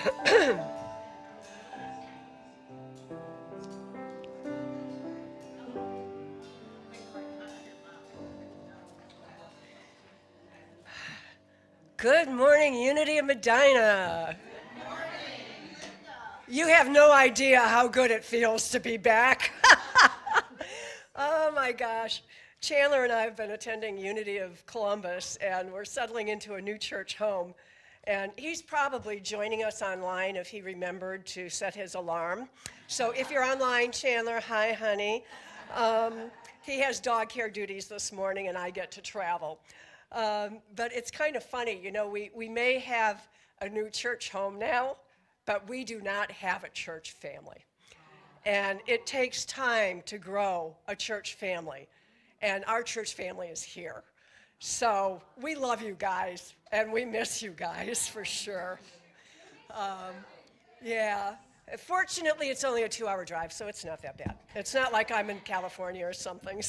Good morning, Unity of Medina. You have no idea how good it feels to be back. Oh my gosh. Chandler and I have been attending Unity of Columbus, and we're settling into a new church home. And he's probably joining us online if he remembered to set his alarm. So if you're online, Chandler, hi, honey. He has dog care duties this morning, and I get to travel. But it's kind of funny, we may have a new church home now, but we do not have a church family. And it takes time to grow a church family, and our church family is here. So we love you guys, and we miss you guys for sure. Yeah. Fortunately, it's only a 2-hour drive, so it's not that bad. It's not like I'm in California or something.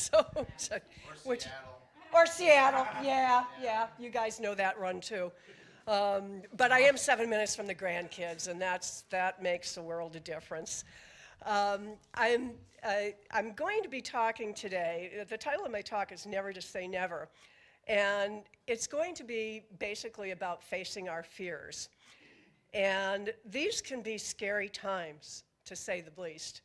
Or Seattle, yeah, you guys know that run too. But I am 7 minutes from the grandkids, and that makes a world of difference. I'm going to be talking today. The title of my talk is Never to Say Never, and it's going to be basically about facing our fears. And these can be scary times, to say the least.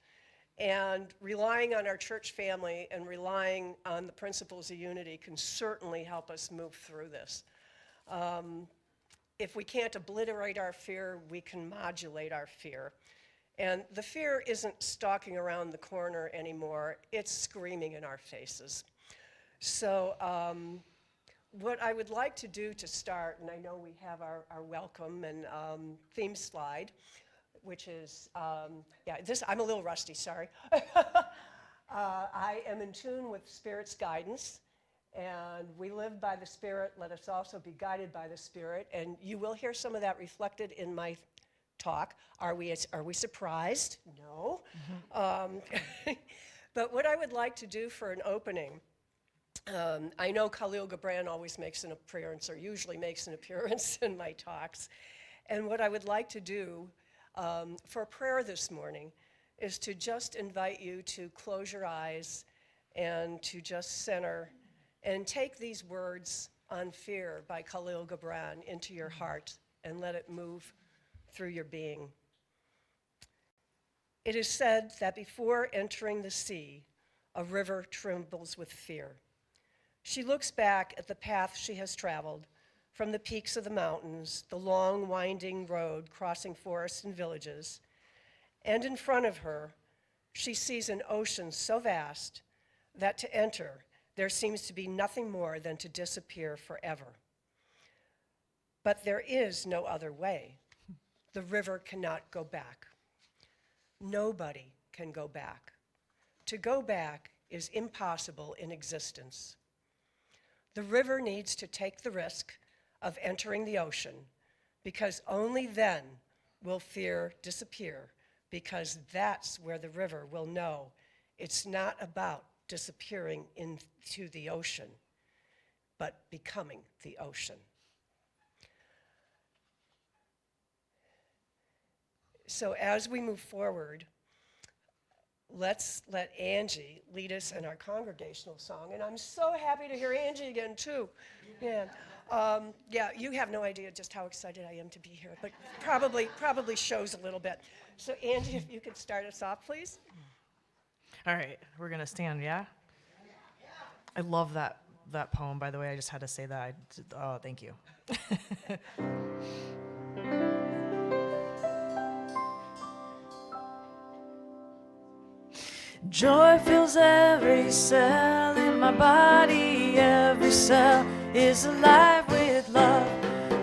And relying on our church family and relying on the principles of unity can certainly help us move through this. If we can't obliterate our fear, we can modulate our fear. And the fear isn't stalking around the corner anymore, it's screaming in our faces. So what I would like to do to start, and I know we have our welcome and theme slide, which is, I'm a little rusty, sorry. I am in tune with Spirit's guidance, and we live by the Spirit. Let us also be guided by the Spirit, and you will hear some of that reflected in my talk. Are we surprised? No. But what I would like to do for an opening, I know Khalil Gibran always makes an appearance, or usually makes an appearance in my talks, and what I would like to do for prayer this morning is to just invite you to close your eyes and to just center and take these words on fear by Khalil Gibran into your heart and let it move through your being. It is said that before entering the sea, a river trembles with fear. She looks back at the path she has traveled, from the peaks of the mountains, the long winding road crossing forests and villages, and in front of her, she sees an ocean so vast that to enter, there seems to be nothing more than to disappear forever. But there is no other way. The river cannot go back. Nobody can go back. To go back is impossible in existence. The river needs to take the risk of entering the ocean, because only then will fear disappear, because that's where the river will know it's not about disappearing into the ocean, but becoming the ocean. So as we move forward, let's let Angie lead us in our congregational song. And I'm so happy to hear Angie again, too. You have no idea just how excited I am to be here, but probably shows a little bit. So Angie, if you could start us off, please. All right, we're going to stand, yeah? I love that poem, by the way. I just had to say that. Thank you. Joy fills every cell in my body. Every cell is alive with love.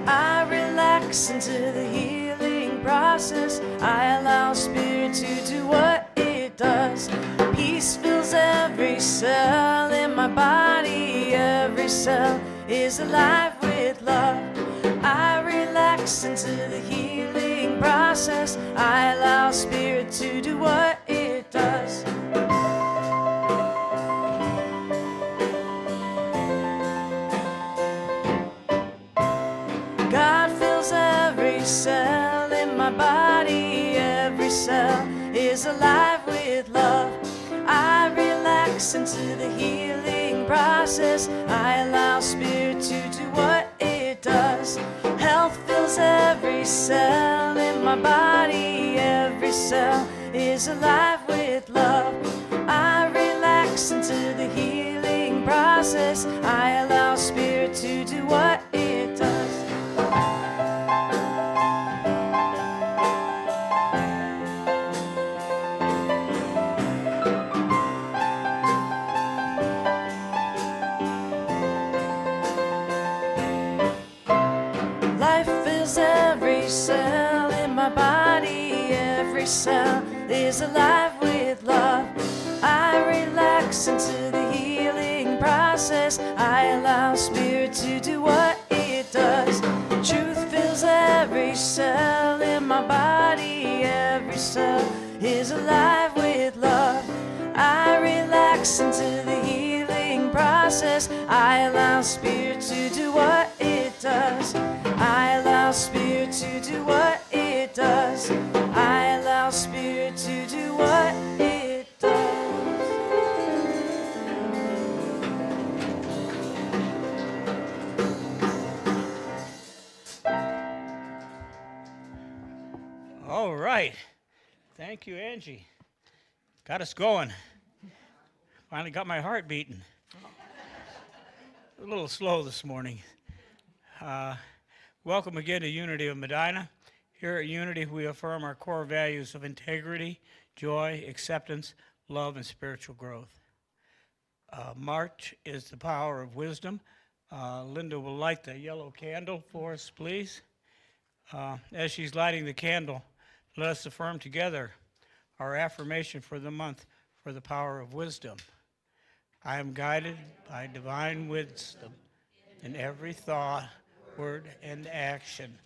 I relax into the healing process. I allow Spirit to do what it does. Peace fills every cell in my body. Every cell is alive with love. I relax into the healing process. I allow Spirit to do what it does. God fills every cell in my body. cell is alive with love. I relax into the healing process. I allow spirit to do what it does. Health fills every cell in my body. Every cell is alive with love. I relax into the healing process. I allow spirit to do what it does. Life fills every cell in my body. Every cell is alive with love. I relax into the healing process. I allow spirit to do what it does. Truth fills every cell in my body. Every cell is alive with love. I relax into the healing process. I allow spirit to do what it does. I allow spirit to do what it does. I allow spirit to do what it does. All right. Thank you, Angie. Got us going. Finally got my heart beating. A little slow this morning. Welcome again to Unity of Medina. Here at Unity, we affirm our core values of integrity, joy, acceptance, love, and spiritual growth. March is the power of wisdom. Linda will light the yellow candle for us, please. As she's lighting the candle, let us affirm together our affirmation for the month for the power of wisdom. I am guided by divine wisdom in every thought, word, and action.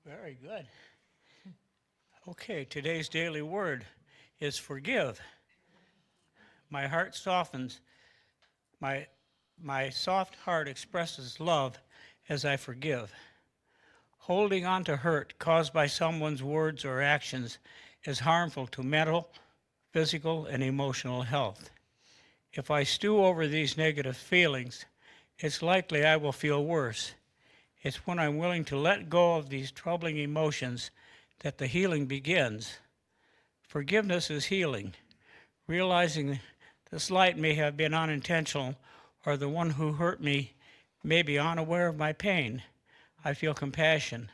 Very good. Okay, today's daily word is forgive. My heart softens. My soft heart expresses love as I forgive. Holding on to hurt caused by someone's words or actions is harmful to mental, physical, and emotional health. If I stew over these negative feelings, it's likely I will feel worse. It's when I'm willing to let go of these troubling emotions that the healing begins. Forgiveness is healing. Realizing the slight may have been unintentional, or the one who hurt me may be unaware of my pain, I feel compassion.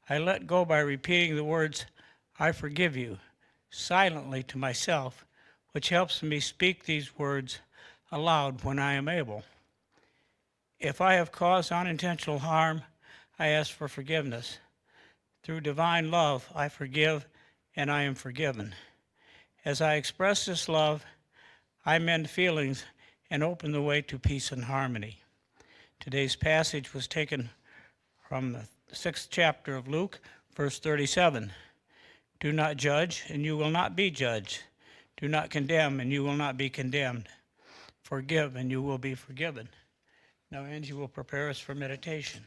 I let go by repeating the words, I forgive you, silently to myself, which helps me speak these words aloud when I am able. If I have caused unintentional harm, I ask for forgiveness. Through divine love, I forgive and I am forgiven. As I express this love, I mend feelings and open the way to peace and harmony. Today's passage was taken from the 6th chapter of Luke, verse 37. Do not judge, and you will not be judged. Do not condemn, and you will not be condemned. Forgive, and you will be forgiven. Now Angie will prepare us for meditation.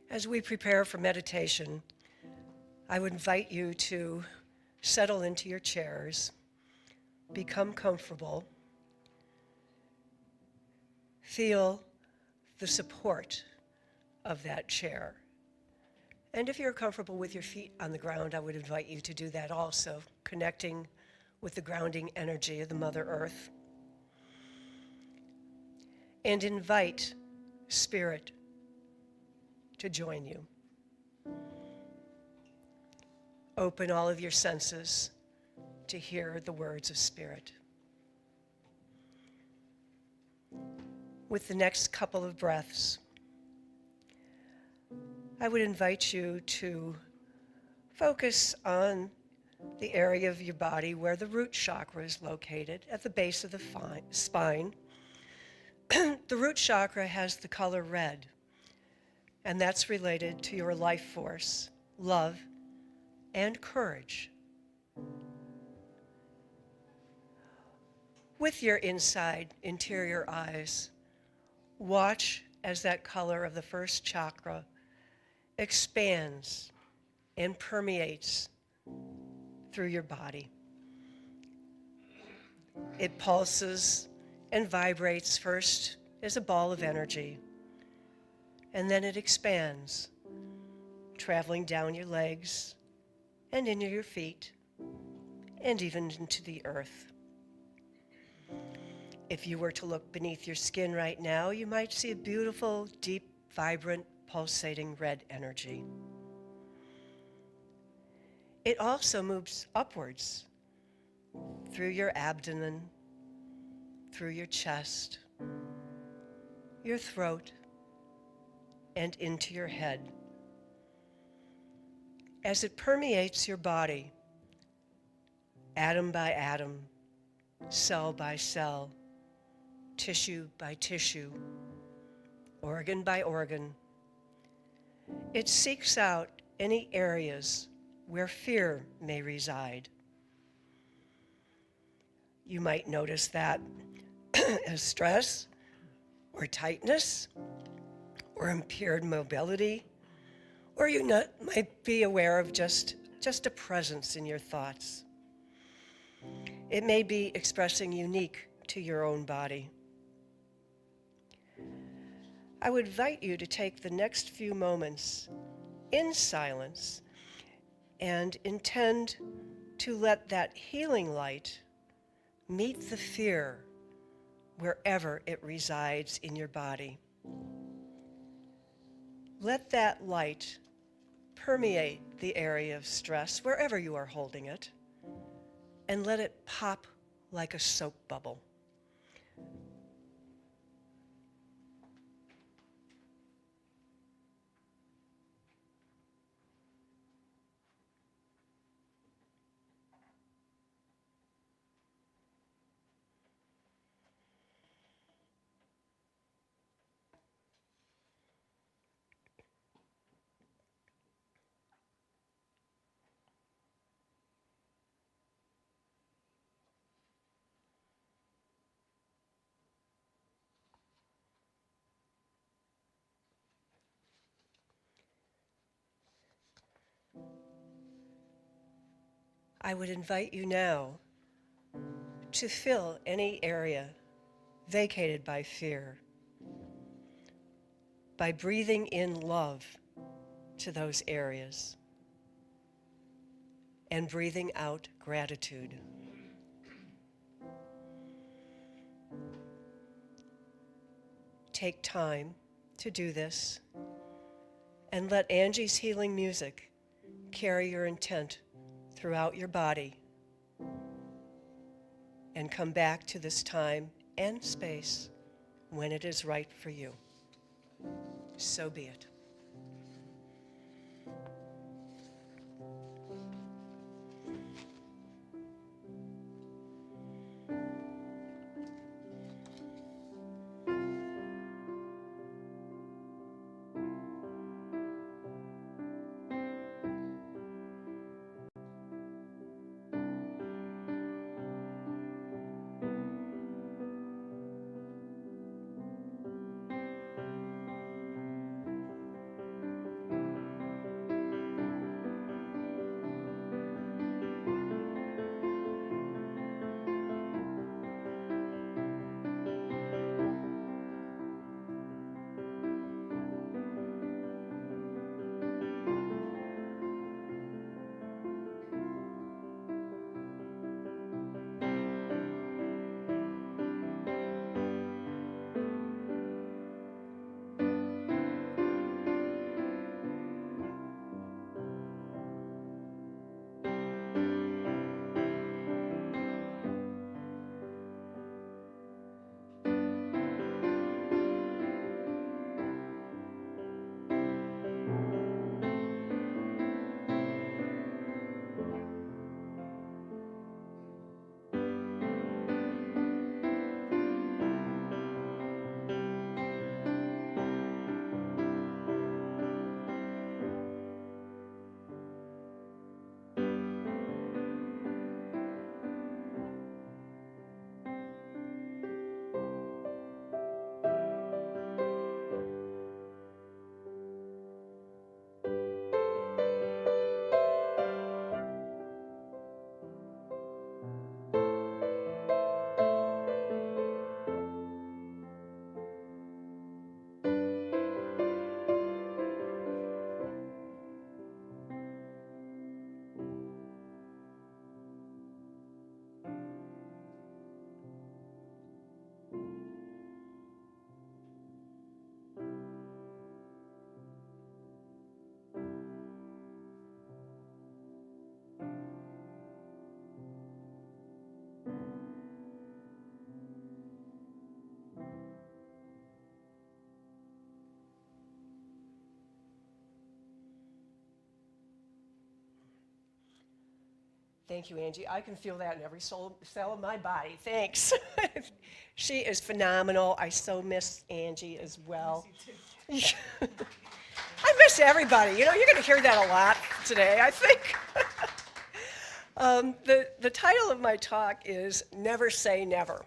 As we prepare for meditation, I would invite you to settle into your chairs, become comfortable, feel the support of that chair. And if you're comfortable with your feet on the ground, I would invite you to do that also, connecting with the grounding energy of the Mother Earth. And invite Spirit to join you. Open all of your senses to hear the words of Spirit. With the next couple of breaths, I would invite you to focus on the area of your body where the root chakra is located, at the base of the spine. The root chakra has the color red, and that's related to your life force, love, and courage. With your interior eyes, watch as that color of the first chakra expands and permeates through your body. It pulses and vibrates first as a ball of energy, and then it expands, traveling down your legs and into your feet and even into the earth. If you were to look beneath your skin right now, you might see a beautiful, deep, vibrant, pulsating red energy. It also moves upwards through your abdomen, through your chest, your throat, and into your head. As it permeates your body, atom by atom, cell by cell, tissue by tissue, organ by organ, it seeks out any areas where fear may reside. You might notice that as stress or tightness or impaired mobility, or you might be aware of just a presence in your thoughts. It may be expressing unique to your own body. I would invite you to take the next few moments in silence and intend to let that healing light meet the fear wherever it resides in your body. Let that light permeate the area of stress wherever you are holding it, and let it pop like a soap bubble. I would invite you now to fill any area vacated by fear by breathing in love to those areas and breathing out gratitude. Take time to do this and let Angie's healing music carry your intent throughout your body, and come back to this time and space when it is right for you. So be it. Thank you, Angie. I can feel that in every cell of my body. Thanks. She is phenomenal. I so miss Angie as well. I miss everybody. You know, you're going to hear that a lot today, I think. The title of my talk is Never Say Never.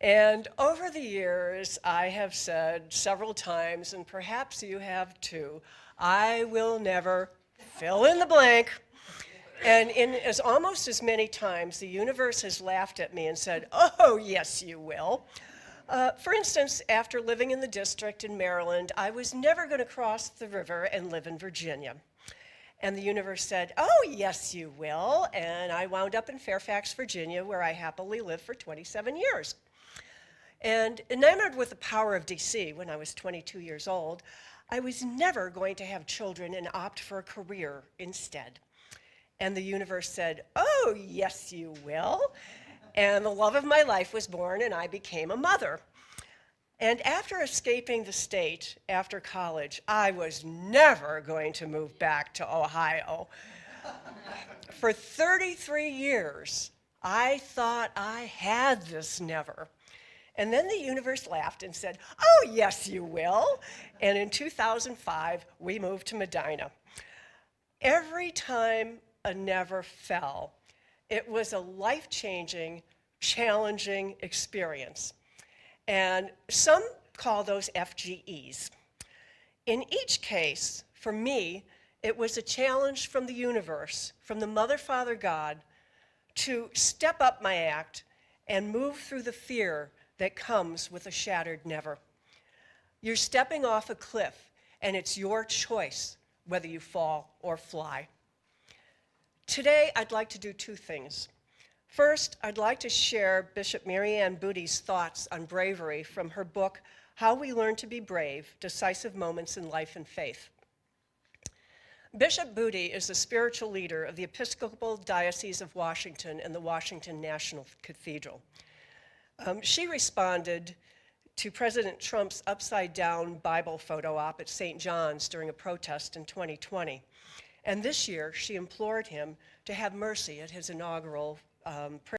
And over the years, I have said several times, and perhaps you have too, I will never fill in the blank. And almost as many times, the universe has laughed at me and said, oh, yes, you will. For instance, after living in the district in Maryland, I was never going to cross the river and live in Virginia. And the universe said, oh, yes, you will. And I wound up in Fairfax, Virginia, where I happily lived for 27 years. And enamored with the power of DC when I was 22 years old, I was never going to have children and opt for a career instead. And the universe said, oh, yes, you will. And the love of my life was born, and I became a mother. And after escaping the state after college, I was never going to move back to Ohio. For 33 years, I thought I had this never. And then the universe laughed and said, oh, yes, you will. And in 2005, we moved to Medina. Every time a never fell, it was a life-changing, challenging experience. And some call those FGEs. In each case, for me, it was a challenge from the universe, from the Mother, Father, God, to step up my act and move through the fear that comes with a shattered never. You're stepping off a cliff, and it's your choice whether you fall or fly. Today, I'd like to do two things. First, I'd like to share Bishop Mary Ann Booty's thoughts on bravery from her book, How We Learn to Be Brave, Decisive Moments in Life and Faith. Bishop Booty is the spiritual leader of the Episcopal Diocese of Washington and the Washington National Cathedral. She responded to President Trump's upside-down Bible photo op at St. John's during a protest in 2020. And this year, she implored him to have mercy at his inaugural prayer